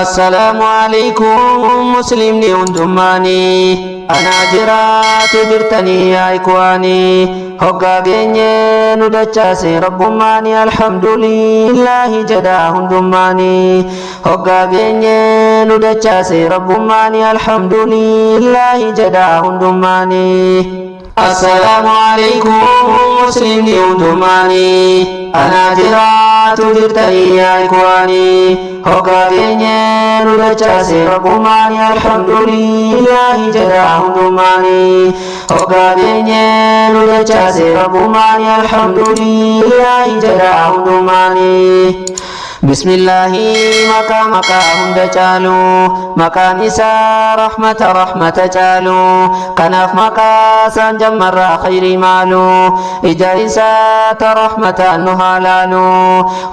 السلام عليكم مسلمني هندماني أنا جرات برتني يا إخواني هقا جيني ندجاسي ربماني الحمد لله جدا هندماني هقا جيني ندجاسي ربماني الحمد لله جدا هندماني السلام عليكم مسلمني هندماني أنا جرات برتني يا إخواني هقا جيني ندجاسي ربماني الحمد لله جدا هندماني هقا جيني ندجاسي ربماني الحمد لله جدا هندماني بسم الله مكا هند جالو مكا نساء رحمة جالو كناف مكا سنجم مرة خير مالو إجارسات رحمة نهالالو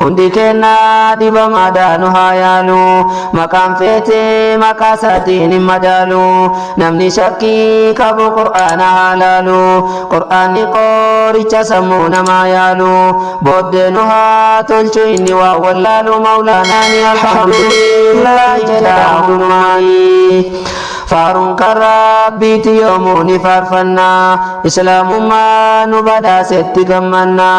هندي كنا دب مادا نهايالو مكان فيتي مكا ساتين مجالو نمني شكي كابو قرآن هالالو قرآن قوري سمونا ما يالو بود نها تلچو إني وولا مولانا الحمد لله جدا معي فارون كرابيت يوموني فارفنا إسلام ما نبدا ستقمنا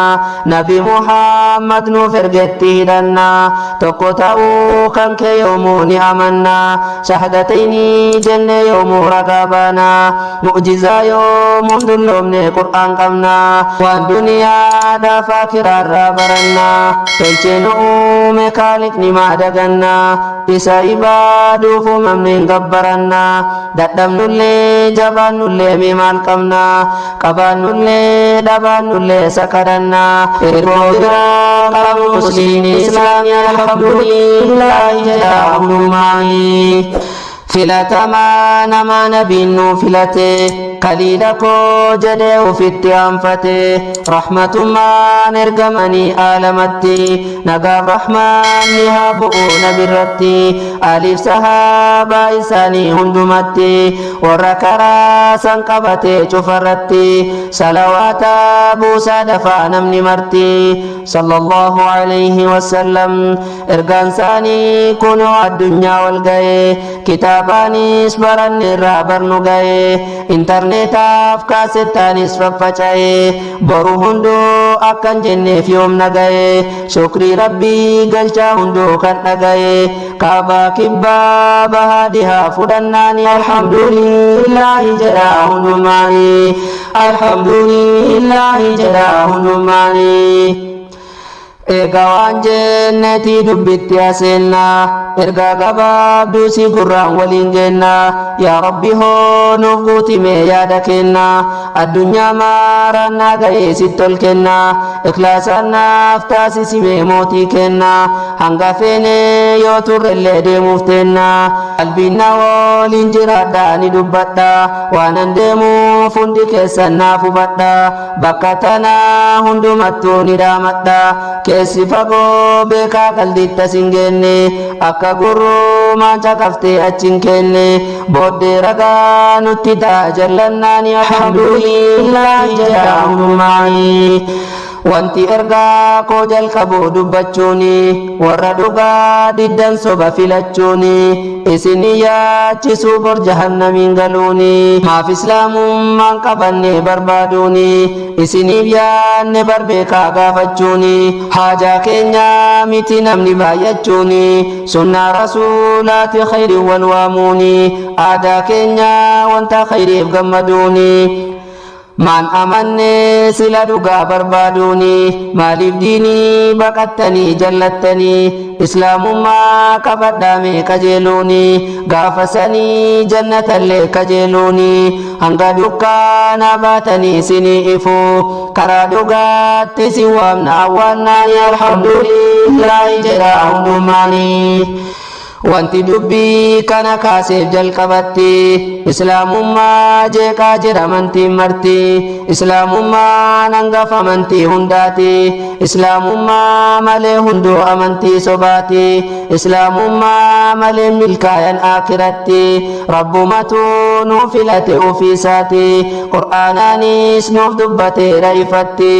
نبي محمد نفرقتي دنا تقوتاو كنك يوموني أمنا شهدتيني جنة يوم رقابنا معجزة يوم دلومني قرآن قمنا والدنيا دا فاكر الرابرنا تلچنو مكالك نما دقنا إسا إبادو فممن قبرنا dadam nulle jaban nulle mimal kamna kaban nulle daban nulle sakaranna irboga kamu muslim islam ya alhamdulillah ya umumai filatama nama nabinu filate kalidako jade ufitti anfate rahmatuma nergamani alamatti nagab rahman nihabu nabirratti alif sahaba isani hundumatti warakara sanqabate cufarratti salawata busa dafa namni marti sallallahu alaihi wasallam ergansani kunu adunya wal gaye kitabanis baranni rabarnu gaye internetaaf kaasettaanis faffacaye boru hunduu akkan jenneef yoom nagaye shukrii rabbii galchaa hunduu kan dhagaye kaabaa kibbaa bahaadihaa fudhannaani alhamdulillahi jedhaa hundumaani alhamdulillahi jedhaa hundumaani Ega waan jenneti dubbitti asenna erga gabaabduu si gurraan waliin genna yaa rabbi hoo nuuf guutime yaada kenna addunyaa maarannaa ga'ee sittol kenna ikhlaasaan naaf taasisime mootii kenna hanga feene yoo turrellee deemuuf tenna qalbiinna waliin jiraadhaa ni dubbadha waanan deemuuf hundi keessan naaf hubadha bakka tanaa hundumattuu ni dhaamadha keessi fagoo beekaa qalditta singenne akka gurruu maanca kaftee achin kenne booddee ragaa nutti taa jallannaani alhamdulillahi jedhaa hundumaani wanti ergaa koo jalqabu dubbachuuni warra dhugaa diddan soba filachuuni isin yaachisuu bor jahannamiin galuuni maaf islaamummaan qabanne barbaaduuni isiniif yaanne barbeekaa gaafachuuni haajaa keenya miti namni baay'achuuni sunnaa rasuulaati khayri wal waamuuni aadaa keenya wanta khayriif gammaduuni man amanne sila dhugaa barbaaduni maaliif diinii baqattanii jallattanii islaamummaa qabadhaame kajeeluni gaafasanii jannatallee kajeeluni hanga dukkaana baatanii sinii ifu karaa dhugaatti si waamna awwaannaani alhamdulillahi jedhaa hundumaanii wanti dubbii kana kaaseef jalqabatti islaamummaa jeeqaa jedhamantiin marti islaamummaan hangafa amantii hundaati islaamummaa malee hunduu amantii sobaati islaamummaa malee milkaayan aakiratti rabbumatu nuu filate ufiisaati qur'aanaanis nuuf dubbateera ifatti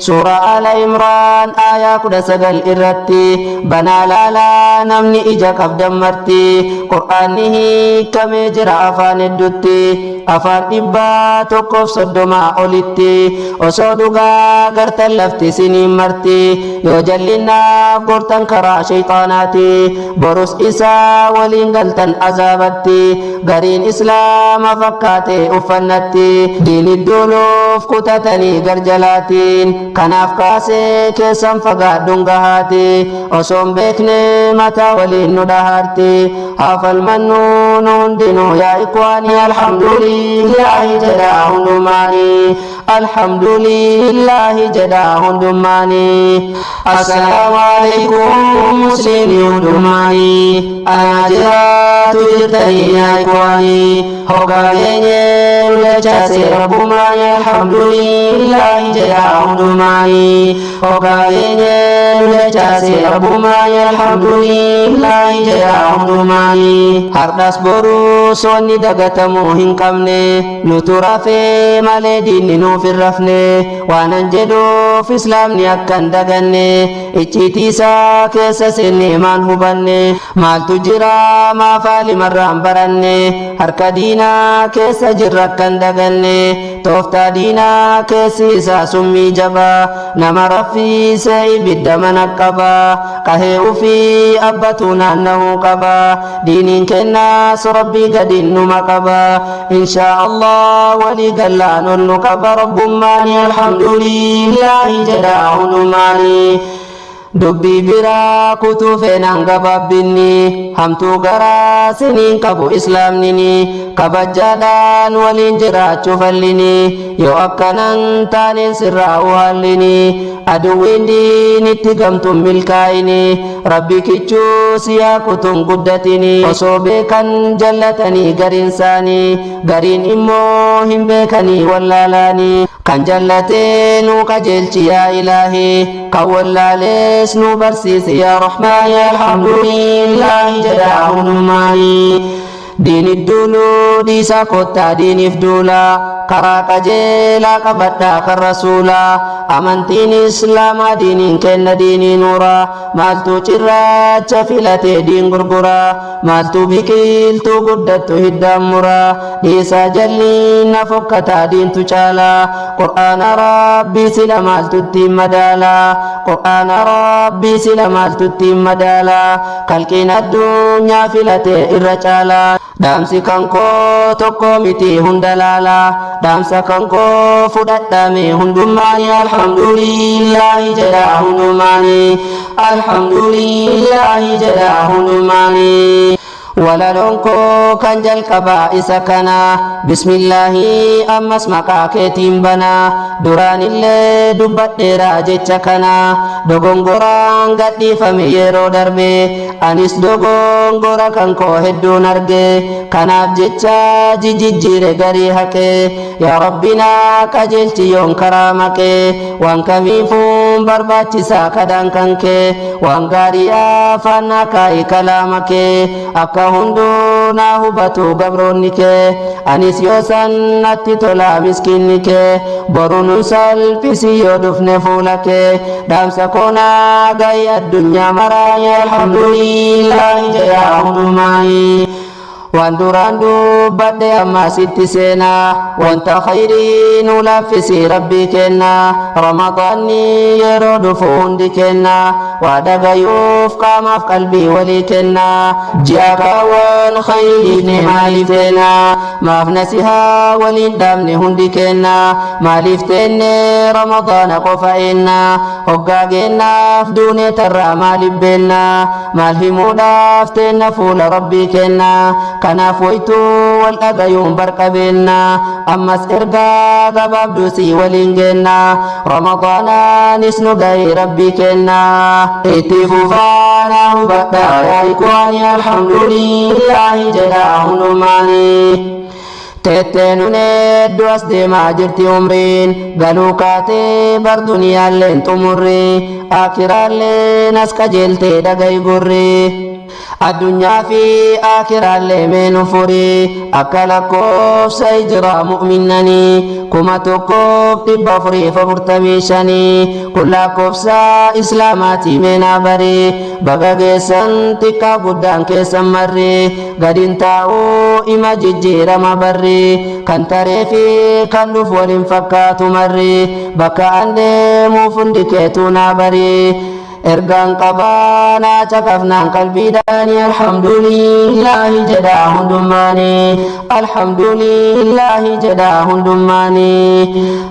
suuraa ala imraan aayaa 19 irratti banaa laalaa namni ija qabda marti qur'aanni hiikamee jira afaan hedduutti afaan dhibbaa tokkoof soddoma olitti osoo dhugaa gartan lafti isiniin marti yoo jallinnaaf gortan karaa shayxaanaati borus isaa waliin galtan azaabatti gariin islaama fakkaate uffannatti diinit duuluuf kutatanii garjalaatiin kanaaf kaasee keessan fagaadhuun gahaati osoon beekne mataa waliin nu dhahaarti hafalmannu nu hundinuu yaa ikwaanii alhamdulillahi jedhaa hundumaanii alhamdulillahi jedhaa hundumaanii assalaamu alaykum musliimii hundumaanii anaa jiraatu jirtanii yaa ikwaanii hogaa keenye nudachaase rabbumaanii alhamdulillahi jedhaa hundumaanii hogaa keenye nudachaase rabbumaanii alhamdulillahi jedhaa hundumaanii hardhas boruu soonni dagatamuu hin qabne nutu rafee malee diinni nuuf hin rafne waanan jedhuuf islaamni akkan daganne icciitii isaa keessa seenne maan hubanne maaltu jira maafaalimarraan baranne harka diinaa keessa jirra akkan daganne tooftaa diinaa keessi isaa summii jabaa nama raffiise ibidda mana qaba qahee ufii abbatu naanna'uu qaba diiniin kennaas rabbii gadiin numa qaba inshaa Allah walii gallaan ol nu qaba rabbummaanii alhamdulillahi jedhaa hundumaanii dubbii biraa kutuu feenaan gabaabbinni hamtuu garaa siniin qabu islaamnini kabajjaadhaan waliin jiraachuu fallini yoo akkanan taaneen sirraa uhallini aduwwiin diinitti gamtuun milkaa'ini rabbi kichuu siyaa kutuun guddatini osoo beekan jallatanii gariin isaanii gariin immoo hin beekanii wallaalaanii kan jallatee nu qajeelchi yaa ilaahi kan wallaalees nu barsiisi yaa rahmaan yaa alhamdulillahi jedhaa hundumaanii diinit duuluu dhiisaa kottaa diiniif duulaa karaa qajeelaa qabadhaa kan rasuulaa amantiin islaamaa diiniin kenna diinii nuuraa maaltu cirracha filatee diin gurguraa maaltu biqiltuu guddattu hiddaan muraa dhiisaa jalliin na fokkataa diintu caalaa qur'aana rabbii sila maaltu ittiin madaalaa qur'aana rabbii sila maaltu ittiin madaalaa kalqiin addunyaa filatee irra caalaa dhaamsi kan koo tokko miti hunda laalaa dhaamsa kan koo fudhadhame hundumaanii alhamdulillahi jedhaa hundumaanii alhamdulillahi jedhaa hundumaanii walaloon koo kan jalqabaa isa kana bismillahi ammas maqaa keetiin banaa duraan illee dubbadheeraa jecha kana dogongoraan gadhiifame yeroo darbe anis dogongora kan koo hedduun arge kanaaf jecha jijjiire garii haqe yaa rabbinaa qajeelchi yoon karaa maqe waan kamiifuun barbaachisaa kadhaan kan kee waan gaarii afaannaa kaa'e kalaama kee akka hunduu naa hubatu gabroonni kee anis yoo sannatti tolaa miskiinni kee boru nu salphisi yoo dhufne fuula kee dhaamsa koonaa ga'i addunyaa maraa alhamdulillahi jedhaa hundumaanii waan duraan dubbadhe ammasitti seenaa wanta khayrii nu laaffisi rabbii kenna ramadaanni yeroo dhufu hundi kenna waa dhagayuuf qaamaaf qalbii walii kenna ji'a kaawwan khayriifne maaliif teena maaf nasihaa waliin dhaabne hundi kenna maaliif teenne ramadaana qofa eenna hoggaa geennaaf duunee tarraa maaliif beenna maal himuudhaaf teenna fuula rabbii kenna kanaaf waytuu wal dhagayuun barqabeenna ammas ergaa gabaabduusii waliin geenna ramadaanaanis nu ga'e rabbii kenna itti fufaana hubadhaa yaa ikwaanii alhamdulillahi jedhaa hundumaanii teetteen hedduu as deemaa jirti umriin galuu kaatee bar duniyaalleen xumurri akiraalleen as qajeeltee dhaga'i gurri الدنيا في آخر الليمين فري أكلكوف سيجرى مؤمنني كما تكوف تبفري فمرتميشني كل كوفسا إسلاماتي من أبري بغا جيسان تكا قدان كيسان مري قدين تاو إما ججير ما بري كان تريفي كان نفول فكات مري بكا أندي مفندكيتنا بري ergan qabana cakafnan qalbi dani alhamdulillahi jada hundumani alhamdulillahi jada hundumani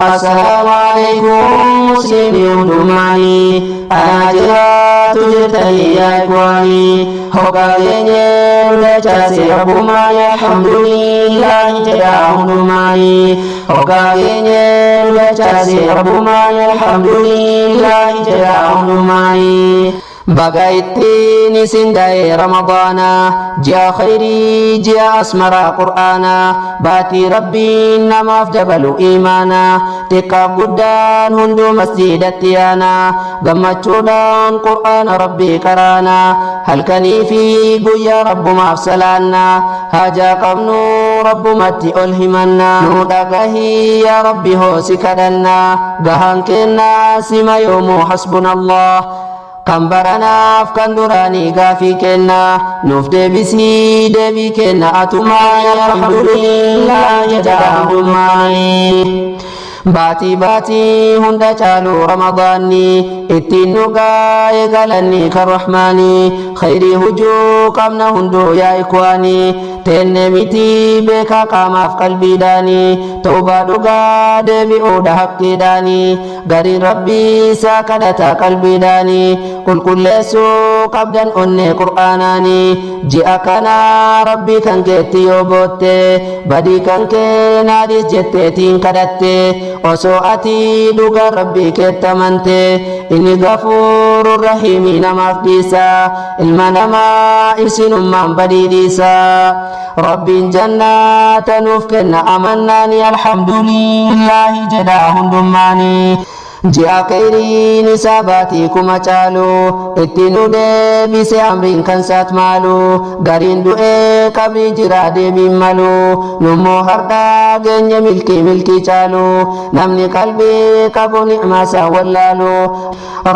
assalamu alaikum muslimi hundumani ajra tujirtai ya kwani hoga yenye lechasi rabumani alhamdulillahi jada hundumani hoga yenye lechasi rabumani alhamdulillahi jada hundumani بقيتني سنداي رمضانا جاء خيري جاء أسمر قرآنا باتي ربي نما جبل إيمانا تكا قدان هندو مسجد التيانا قمت شودان قرآن ربي كرانا هل كني في قويا رب مفسلانا هاجا قبنو رب متي ألهمنا نودقه يا ربي هو سكدنا قهان كنا سما يوم حسبنا الله kan baranaaf kan duraanii gaafii kenna nuuf deebisii deebii kenna atumaa alhamdulillah jedhaa hundumaayi baatii hunda caalu ramadaanni ittiin dhugaa eegalanni kan rahmaanii khayrii hujuu qabna hunduu yaa ikwaanii tenne miti beekaa qaamaaf qalbiidhaanii tawbaa dhugaa deebi'uudha haqqiidhaanii gariin rabbii isaa kadhata qalbiidhaanii qulqulleessuu qabdan onnee qur'aanaanii ji'a kana rabbii kan keetti yoo bootte badii kan kee naadis jetteetiin kadhatte osoo ati dhugaa rabbii keetti amante inni gafuurun rahiimii namaaf dhiisa ilma namaa isinummaan badii dhiisa rabbiin jannata nuuf kenna amannaani alhamdulillahi jedhaa hundummaanii ji'a khayriin isaa baatii kuma caalu itti nu deebise amriin kan saat maalu gariin du'ee qabrii jira deebiin malu nummoo har'aa geenye milkii caalu namni qalbii qabu ni'maasaa wallaalu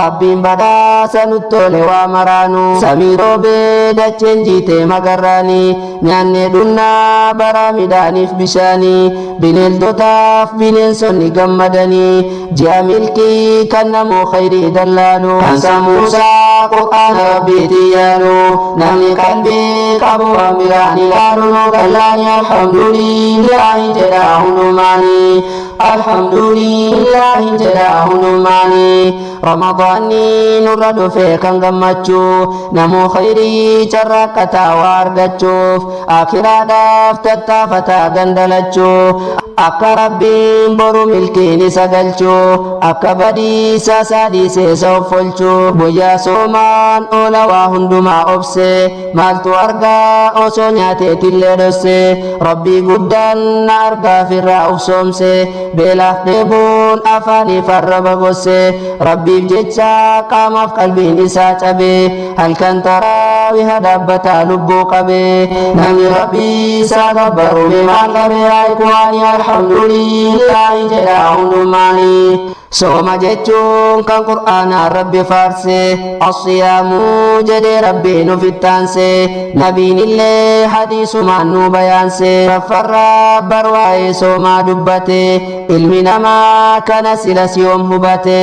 rabbiin badhaasa nutti tole waa maraanu samii roobee dacheen jiite magarraani nyaanne dhunnaa bara midhaaniif bishaanii bineeldotaaf bineensonni gammadanii ji'a milkii kan namoo khayrii dallaalu kan sammuusaa qur'aana rabbiitti yaalu namni qalbii qabu waan biraan ilaalu gallaani alhamdulillahi jedhaa hundumaanii alhamdulillahi jedhaa hundumaanii ramadaanni nurra dhufe kan gammachuu namoo khayrii carraaqataa waa argachuuf akiraadhaaf tattaafataa gandalachuu akka rabbiin boru milkiin isa galchuu akka badiisa saadhiisee isa offolchuu guyyaa soomaan oola waa hundumaa obse maaltu argaa osoo nyaateetillee dhosse rabbii guddaan na argaaf irraa ufsoomse beelaaf dheebuun afaaniif arraba gosse rabbiif jecha qaamaaf qalbiin isaa cabe halkan taraawiha dhaabbataa lubbuu qabe namni rabbii isaa gabbaru maal qabe haikuwaani alhamdulillahi jedhaa hundumaanii sooma jechuun kan qur'aanaan rabbi faarse asiyaamu jedhee rabbiin ufittaanse nabiin illee hadiisumaan nu bayaanse raffarraa barwaa'ee soomaa dubbate ilmi namaa kana silas yoom hubate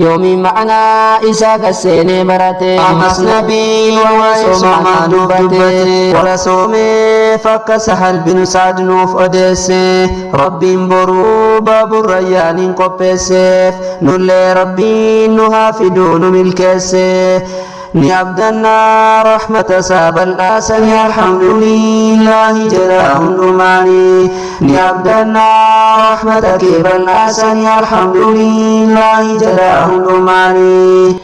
yoomiin ma'anaa isaa gasseenee barate ammas nabiin waa'ee soomaa dubbate warra soomeef akka sahal bin saad nuuf odeesse rabbiin boruu baabur rayyaaniin qopheesse nulle rabbiin nu haafiduu nu milkeesse ni abdannaa rahmata isaa bal'aasanii alhamdulillahi jedhaa hundumaanii ni abdannaa rahmata kee bal'aasanii alhamdulillahi jedhaa hundumaanii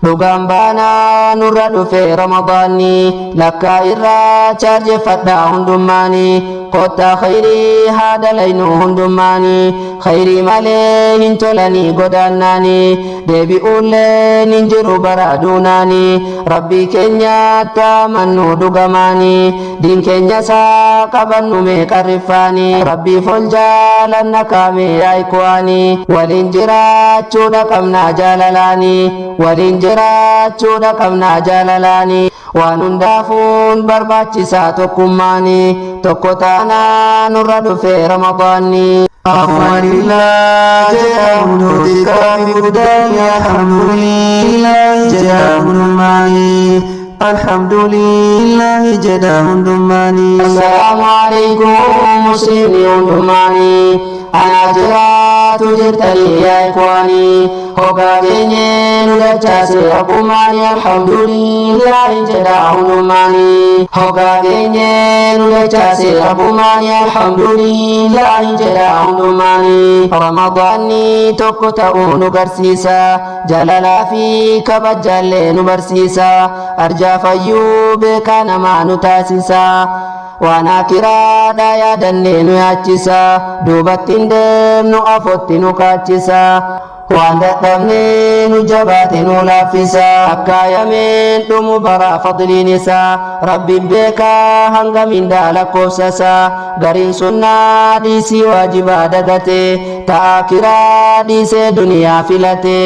dhugaan baanaa nurra dhufe ramadaanni lakkaa irraa chaarjeffadhaa hundummaanii kota khairii haada laynu hundummaanii khairii malee hin tolanii godaannaanii deebi'uullee nin jiru baraaduunaanii rabbii keenyaatti amannu dhugamaanii diin keenya isaa qabannu meeqarrifaanii rabbiif ol jaalanna kaamee yaayikuwaanii waliin jiraachuudha qabnaa jaalalaanii waliin jiraachuudha qabnaa jaalalaanii waan hundaafuun barbaachisaa tokkummaanii tokko taanaa nurra dhufee ramadaanni Alhamdulillah jedhamuun kami guddaani alhamdulillah jedhamuun maani alhamdulillah jedhamuun maani. Assalaamu alaykum musliimii hundumaanii anaa jiraatu jirtanii yaa ikwaanii hogaa keenyee nu dachaase rabbumaanii alhamdulillah jedhaa hundumaanii hogaa keenyee nu dachaase rabbumaanii alhamdulillah jedhaa hundumaanii ramadaanni tokko ta'uu nu garsiisa jaalalaa fi kabajaallee nu barsiisa arjaa fayyuu beekaa namaa nu taasisa waan akiraadha yaadannee nu yaachisa duubatti hin deemnu afotti nu kaachisa waan dadhabnee nu jabaate nu laaffisa akkaayameen dhumu bara fadliin isaa rabbiin beekaa hanga mindaa lakkoofsasa gariin sunnaa dhiisii waajibaa dagate ta'a akiraa dhiisee duniyaa filate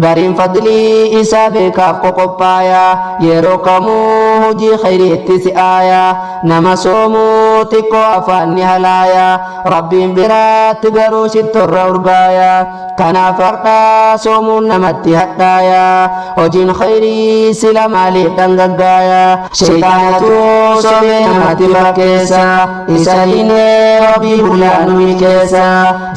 gariin fadlii isaa beekaaf qoqophaaya yeroo kamuu hojii khayriitti si'aaya nama soomuu xiqqoo afaan ni halaaya rabbiin biraatti garuu shittorra urgaaya kanaaf har'aa soomuun namatti hadhaaya hojiin khayrii sila maaliif dhangaggaaya shaytaanatu soomee namatti fakkeessa isa hinee rabbii bullaa nu milkeessa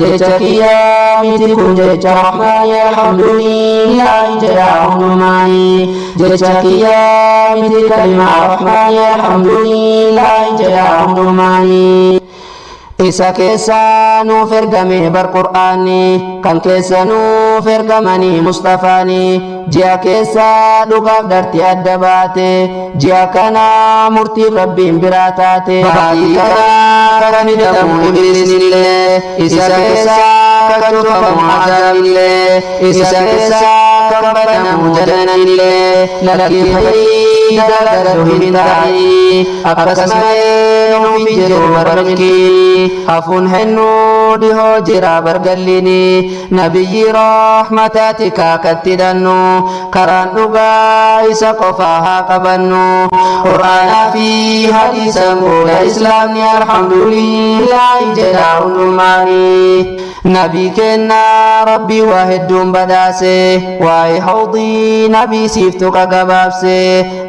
jecha kiyyaa miti kun jecha rahmaani alhamdulillah jedhaa hundumaanii jecha kiyyaa miti kalimaa rahmaani alhamdulillah jedhaa hundumaanii isa keessa nuuf ergame bar qur'aanii kan keessa nuuf ergamanii mustafaanii ji'a keessa dhugaaf darti adda baate ji'a kana murtii rabbiin biraa taate baatii kana kan hidhamu ibliisillee isa keessa kan cufamu azaabillee isa keessa kan banamu jannanillee lakkii khayrii dalagadhu hin ta'i akkasumallee nuuf jiru warra milkii hafuun hennu dhihoo jira bargallini nabiyyi rahmataati kaakatti dannu karaan dhugaa isa qofaa haa qabannu qur'aanaa fi hadiisan booda islaamni alhamdulillah jedhaa hundumaanii nabii kenna rabbii waa hedduun badhaase waa'ee hawdii nabii siiftu qagabaabse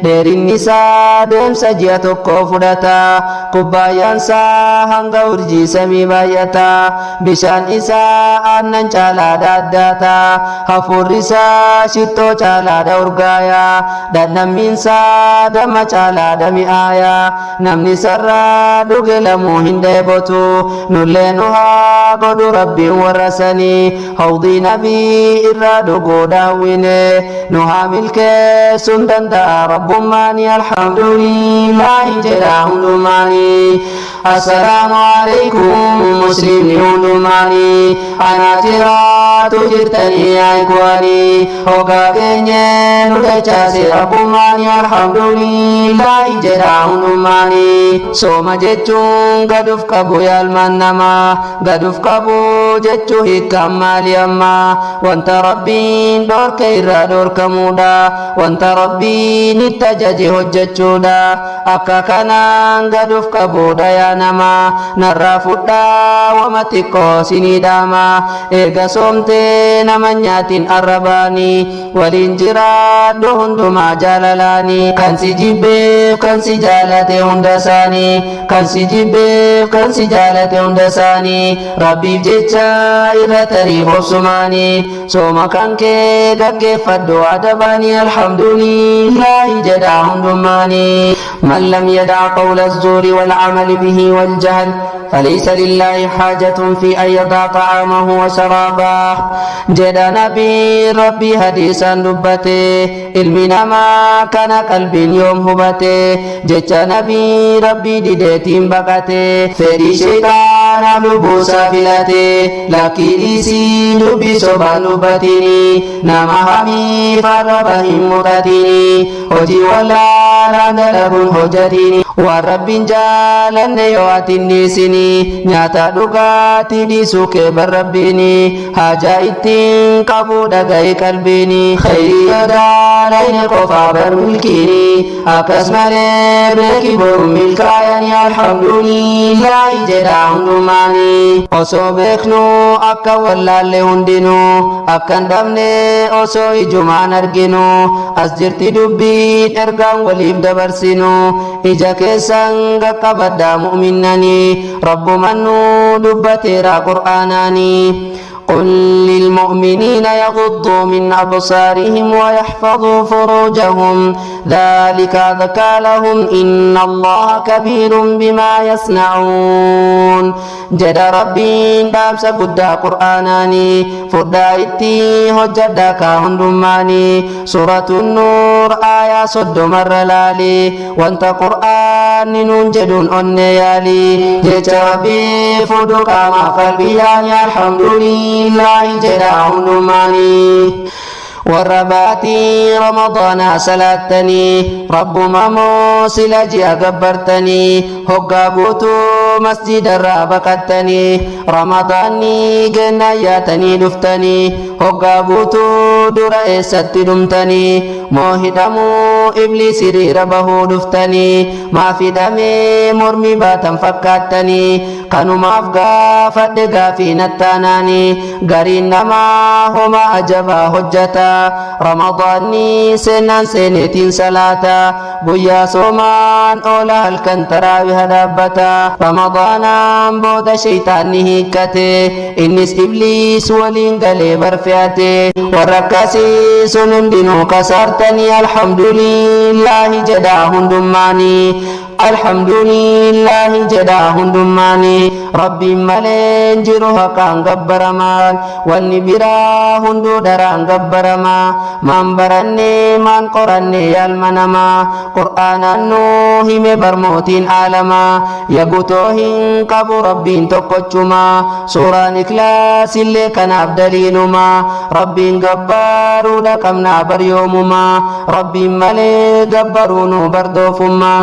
dheerinni isaa deemsa ji'a tokko fudhata kubbaayyaan isaa hanga urjii samii baay'ata bishaan isaa aannan caalaadha addaata hafuurri isaa shittoo caalaadha urgaaya dhandhammiin isaa damma caalaadha mi'aaya namni sarraa dhuge lamuu hin dheebotu nullee nu haa godhu rabbiin warra sanii hawdii nabii irraa dhuguu daawwine nu haa milkeessuun danda'a rabbummaanii alhamdulillah jedhaa hundumaanii assalaamu alaykum musliimni hundumaanii anaa jiraatu jirtanii yaa ikwaanii hogaa keenyee nu dachaase rabbummaanii alhamdulillah jedhaa hundumaanii sooma jechuun gaduuf qabu yaalmaan namaa gaduuf qabu jechuu hiikkaan maali ammaa wanta rabbiin dhorke irraa dhorkamuudha wanta rabbiin itti ajaje hojjechuudha akka kanaan gaduuf qabuudha yaa namaa narraa fudhaa wama xiqqoo sinii dhaama eega soomtee nama nyaatin arrabaanii waliin jiraadhu hundumaa jaalalaanii kan si jibbeef kan si jaalate hunda isaanii kan si jibbeef kan si jaalate hunda isaanii rabbiif jecha irra tariif obsumaanii sooma kan kee gaggeeffadhu adabaanii alhamdulillah jedhaa hundumaanii man lam yadaa qawla الزور والعمل به والجهل فليس لله حاجة في أن يضع طعامه وشرابه جد نبي ربي حديثا دبته علمنا ما كان قلب يوم هبته jecha nabii rabbii dideetiin baqate fedhii shayxaanaaf lubbuusaa filate lakkiidhiisii dubbii sobaan dubbatini nama hamiif arraba hin mudhatini hojii wallaalaan dalaguun hojjatini waan rabbiin jaalanne yoo atin dhiisini nyaata dhugaatii dhiisuu kee barrabbiini haajaa ittiin qabu dhaga'i qalbiini khayrii yadaalaine qofaa bar milkiini akkas malee beeki boru milkaayani alhamdulillahi jedha hundumaani osoo beeknu akka wallaalle hundinu akkan dhabne osoo ijumaan arginu as jirti dubbiin ergaan waliif dabarsinu ija keessan qaqqabadhaa mu'minnani rabbuman nu dubbateera qur'aanaani قل للمؤمنين يغضوا من أبصارهم ويحفظوا فروجهم ذلك أزكى لهم إن الله كبير بما يصنعون جد ربي دابس قد قرآناني فدا إتي هجدا كهندماني سورة النور آية صد مر لالي وانت قرآن ننجد أنيالي جد ربي فدك ما قلبي الحمد لله الله جدا هندماني والرباتي رمضان سلاتني رب موسل جي أكبرتني هقا قوتو مسجد الرابقتني رمضاني جناياتني دفتني هقا قوتو درائسة دمتني موهدمو إبليس ربه دفتني ما في دمي مرمي باتا فكاتني كانوا مافقا فدقا في نتاناني قرين نما هما أجبا هجتا رمضاني سنان سنتين صلاة بويا صومان أولا الكن تراويها دابتا رمضانا بود شيطاني هيكته إنس إبليس ولين قلي برفياته وركاسي سنن دينو كسرتني الحمد لله جداهن دماني الحمد لله جداهن دماني ربي ملين جروها كان غبرمان والنبرا هندو دران غبرما من برني من قرني المنما قرآن النوهم برموتين عالما يقوتوهن قبو ربين تقوشما سورة نكلاس اللي كان عبدالينما ربين غبارو لكمنا بريومما ربي ملي غبرونو بردوفما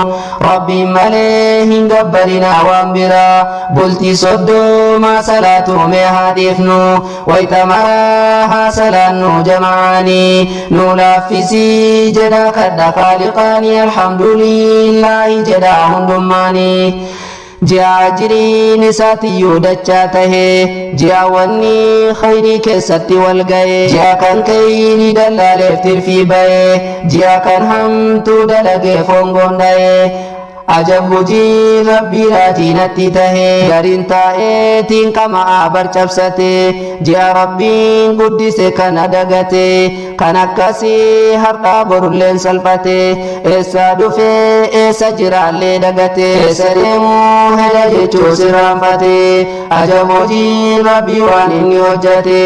ربي ملي غبرنا وانبرا بلتي صدو ما صلاتو مهادفنو ويتماها سلانو جمعاني نولافسي جدا كدا خالقاني الحمد لله جدا هندماني جاجرين ساتي يودچاته جاوني خيري كستي والغاي جا كان كيني دلال في باي جا كان هم تو دلغه فونغونداي ajab hojii rabbii raatinatti tahe gariin taa'eetiin qamaa barcabsate ji'a rabbiin guddise kana dagate kan akkasii har'aa borulleen salphate eessa dhufe eessa jiraallee dagate eessa deemuu heda jechuu siraanfate ajab hojii rabbii waan inni hojjate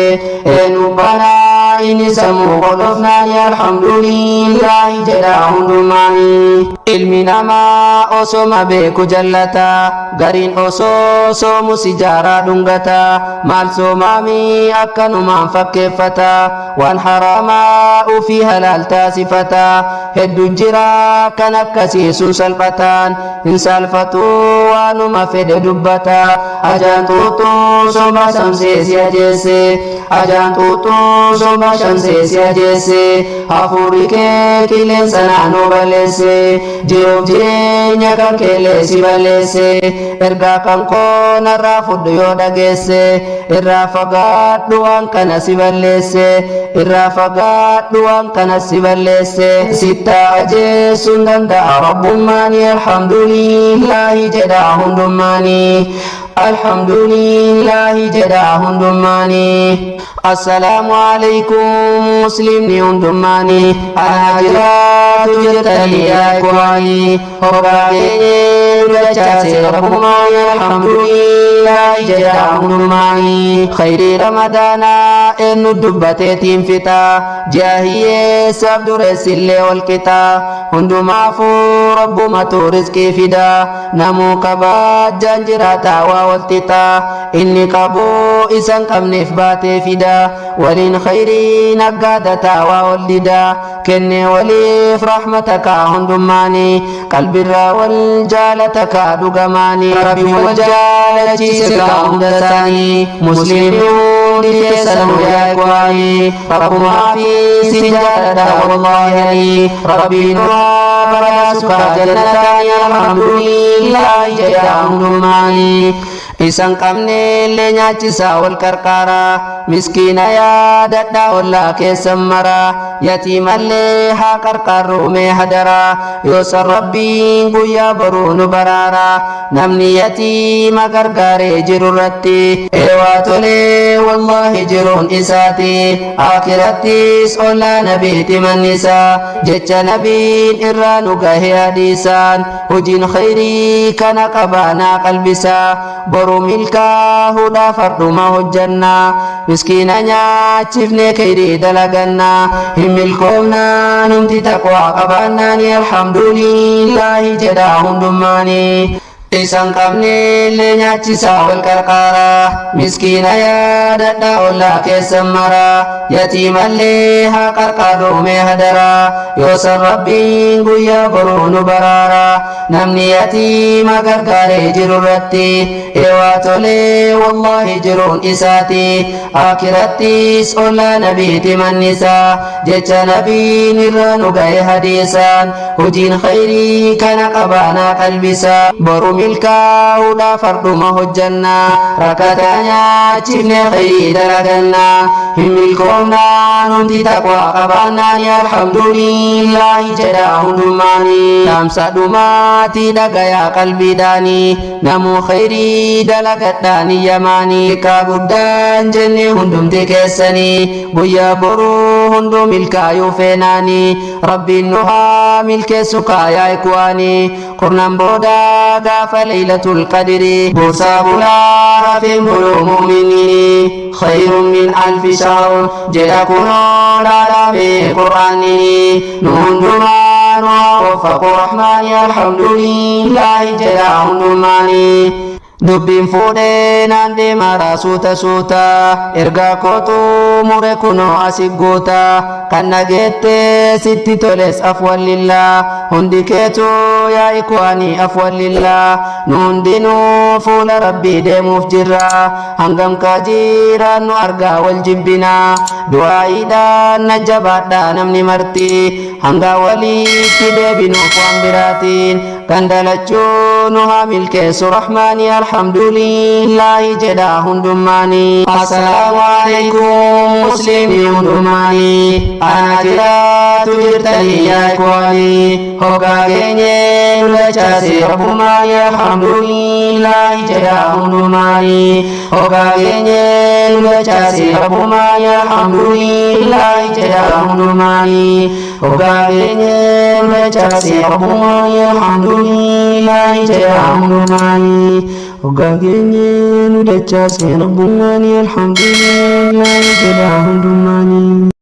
eenyu banaa inni sammuu qolofnaani alhamdulillahi jedha hundumaani ilmi namaa osoma beeku jallata gariin osoo soomu sijaaraa dhungata maal soomaami akkanumaan fakkeeffata waan haraamaa ufii halaal taasifata hedduu jira kan akkasii sun salphataan hin salphatu waanuma fedhe dubbata ajaan xuuxuu soma shamsee si ajeesse ajaan xuuxuu soma shamsee si ajeesse hafuurri kee qilleensa naannoo balleesse jiruuf jireenya kan keelee si balleesse ergaa kan koonarraa fudhu yoo dhageesse irraa fagaadhu waan kana si balleesse irraa fagaadhu waan kana si balleesse sitta ajeessuun danda'a rabbummaani alhamdulillahi jedha hundummaani alhamdulillahi jedha hundummaani السلام عليكم مسلمين هندماني أنا جرات جرتني يا إخواني هباني nudachaase rabbumaani alhamdulillahi jedha hundumaani khayrii ramadaanaa eenyu dubbateetiin fixa jaahiyyeessaaf dureessillee walqixa hundumaafuu rabbumatu rizqii fida namuu kabajaan jiraataa waa waltixa inni qabuu isan qabneef baatee fida waliin khayrii naggaadataa waa wal dida kenne waliif rahmataka hundumaani qalbirraa wal jaalataka dhugamaani rabbi wal jaalachiise hundasaani muslimuun dikeessan yaaqwaani rabbumaa fi si jaaladha wallahi rabbiin baraasuka jannataani alhamdulillahi jedha hundumaani isan qabne illee nyaachisa wal qarqaara miskiina yaadadha ollaa keessan mara yatiimallee haa qarqaarru mee hadara yoosan rabbiin guyyaa boruu nu baraara namni yatiima gargaaree jiru irratti eewaa tolee wallahi jiruun isaati aakirattis ollaa nabiiti mannisa jecha nabiin irraa nu gahe hadiisaan hojiin khayrii kana qabaanaa qalbisa boru milkaa'uudha farduma hojjanna miskiina nyaachifne khayrii dalaganna hin milkoomnaa numti taqwaa qabaannaani alhamdulillahi jedha hundumaani isan qabne illee nyaachisa wal qarqaara miskiina yaadadha ollaa keessan mara yatiimallee haa qarqaarru mee hadara yoosan rabbiin guyyaa boruu nu baraara namni yatiima gargaaree jiru irratti eewaa tolee wallahi jiruun isaati aakirattis ollaa nabiiti mannisa jecha nabiin irraa nu gahe hadiisaan hojiin khayrii kana qabaanaa qalbisa boru milkaa'uudha farduma hojjanna rakkataa nyaachifne khayrii dalaganna hin milkoomnaa numti taqwaa qabaannaani alhamdulillahi jedha hundumaani dhaamsa dhumaatii dhagayaa qalbiidhaani namuu khayrii dalagadhaani yamaani xiqqaa guddaan jenne hundumti keessanii guyyaa boruu hunduu milkaayuu feenaani rabbiin nu haa milkeessu kaayaa ikwaani qurnan boodaa gaafa leylatul qadri buusaa bulaa rafeen buluu mu'miniini خير من ألف شهر جاءكنا لعلامي قرآني نهندمان ووفق الرحمن الحمد لله جاء هندماني dubbiin fuudhee naan deema suuta suuta ergaa kootu mure kunoo asi goota kan nageette sitti toles afwallillaa hundi keetu yaa ikwaanii afwallillaa nu hundinuu fuula rabbii deemuuf jirra hangam kajiiraan nu argaa wal jibbinaa du'aa'iidhaan na jabaadhaa namni marti hanga walitti deebinuuf waan biraatiin kan dalachuu nu haa milkeessu rahmaanii alhamdulillahi jedha hundumaani assalaamu alaykum muslimii hundumaani ana jiraatu jirtanii yaa ikwaanii hoggaa keenye nulachaase rabbumaani alhamdulillahi jedha hundumaani hoggaa keenye nulachaase rabbumaani alhamdulillahi jedha hundumaani hoggaa keenye nulachaase rabbumaani alhamdulillahi jedha hundumaani hoggaa keenye nu dachaase rabbumaani alhamdulillahi jedha hundumaani